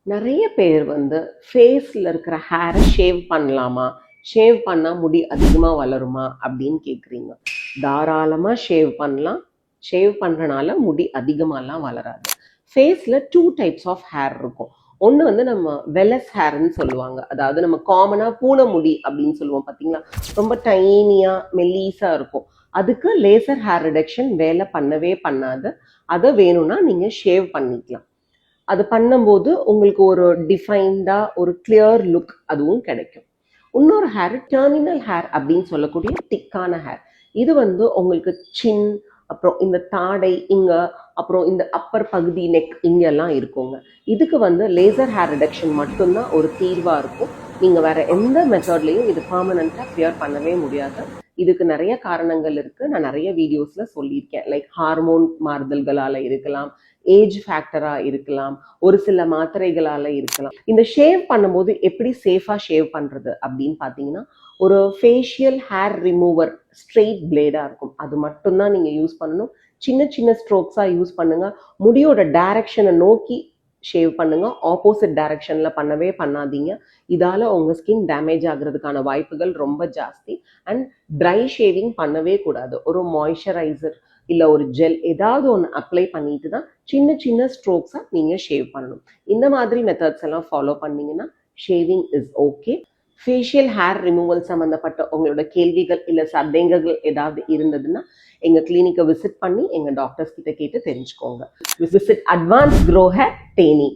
நிறைய பேர் வந்து ஃபேஸில் இருக்கிற ஹேரை ஷேவ் பண்ணலாமா, ஷேவ் பண்ணால் முடி அதிகமாக வளருமா அப்படின்னு கேட்குறீங்க. தாராளமாக ஷேவ் பண்ணலாம். ஷேவ் பண்ணுறனால முடி அதிகமாகலாம் வளராது. ஃபேஸில் 2 டைப்ஸ் ஆஃப் ஹேர் இருக்கும். ஒன்று வந்து நம்ம வெலஸ் ஹேர்ன்னு சொல்லுவாங்க. அதாவது நம்ம காமனாக பூனை முடி அப்படின்னு சொல்லுவோம் பார்த்தீங்களா, ரொம்ப டைனியாக மெல்லீஸாக இருக்கும். அதுக்கு லேசர் ஹேர் ரிடக்ஷன் வேலை பண்ணவே பண்ணாது. அதை வேணும்னா நீங்கள் ஷேவ் பண்ணிக்கலாம். அது பண்ணும்போது உங்களுக்கு ஒரு டிஃபைன்டாக ஒரு கிளியர் லுக் அதுவும் கிடைக்கும். இன்னொரு ஹேர் டெர்மினல் ஹேர் அப்படின்னு சொல்லக்கூடிய திக்கான ஹேர். இது வந்து உங்களுக்கு சின், அப்புறம் இந்த தாடை இங்க, அப்புறம் இந்த அப்பர் பகுதி நெக் இங்கெல்லாம் இருக்குங்க. இதுக்கு வந்து லேசர் ஹேர் ரிடக்ஷன் மட்டும்தான் ஒரு தீர்வா இருக்கும். நீங்க வேற எந்த மெத்தட்லையும் இது பர்மனண்டா கிளியர் பண்ணவே முடியாது. இதுக்கு நிறைய காரணங்கள் இருக்கு. நான் நிறைய வீடியோஸ்ல சொல்லியிருக்கேன். லைக் ஹார்மோன் மாறுதல்களால இருக்கலாம், ஏஜ் ஃபேக்டரா இருக்கலாம், ஒரு சில மாத்திரைகளால இருக்கலாம். இந்த ஷேவ் பண்ணும்போது எப்படி சேஃபா ஷேவ் பண்றது அப்படின்னு பாத்தீங்கன்னா, ஒரு ஃபேஷியல் ஹேர் ரிமூவர் ஸ்ட்ரெயிட் பிளேடா இருக்கும். அது மட்டும்தான் நீங்க யூஸ் பண்ணணும். சின்ன சின்ன ஸ்ட்ரோக்ஸா யூஸ் பண்ணுங்க. முடியோட டைரக்ஷனை நோக்கி ஷேவ் பண்ணுங்க. ஆப்போசிட் டைரக்ஷன்ல பண்ணவே பண்ணாதீங்க. இதால உங்க ஸ்கின் டேமேஜ் ஆகுறதுக்கான வாய்ப்புகள் ரொம்ப ஜாஸ்தி. அண்ட் ட்ரை ஷேவிங் பண்ணவே கூடாது. ஒரு மாய்ஸ்சரைசர் இல்லை ஒரு ஜெல் ஏதாவது ஒன்று அப்ளை பண்ணிட்டு தான் சின்ன சின்ன ஸ்ட்ரோக்ஸாக நீங்கள் ஷேவ் பண்ணணும். இந்த மாதிரி மெத்தட்ஸ் எல்லாம் ஃபாலோ பண்ணீங்கன்னா shaving is okay. Facial hair removal சம்மந்தப்பட்ட உங்களோட கேள்விகள் இல்லை சந்தேகங்கள் ஏதாவது இருந்ததுன்னா எங்கள் கிளினிக்கை விசிட் பண்ணி எங்கள் டாக்டர்ஸ் கிட்ட கேட்டு தெரிஞ்சுக்கோங்க. Visit advance grow hair Theni.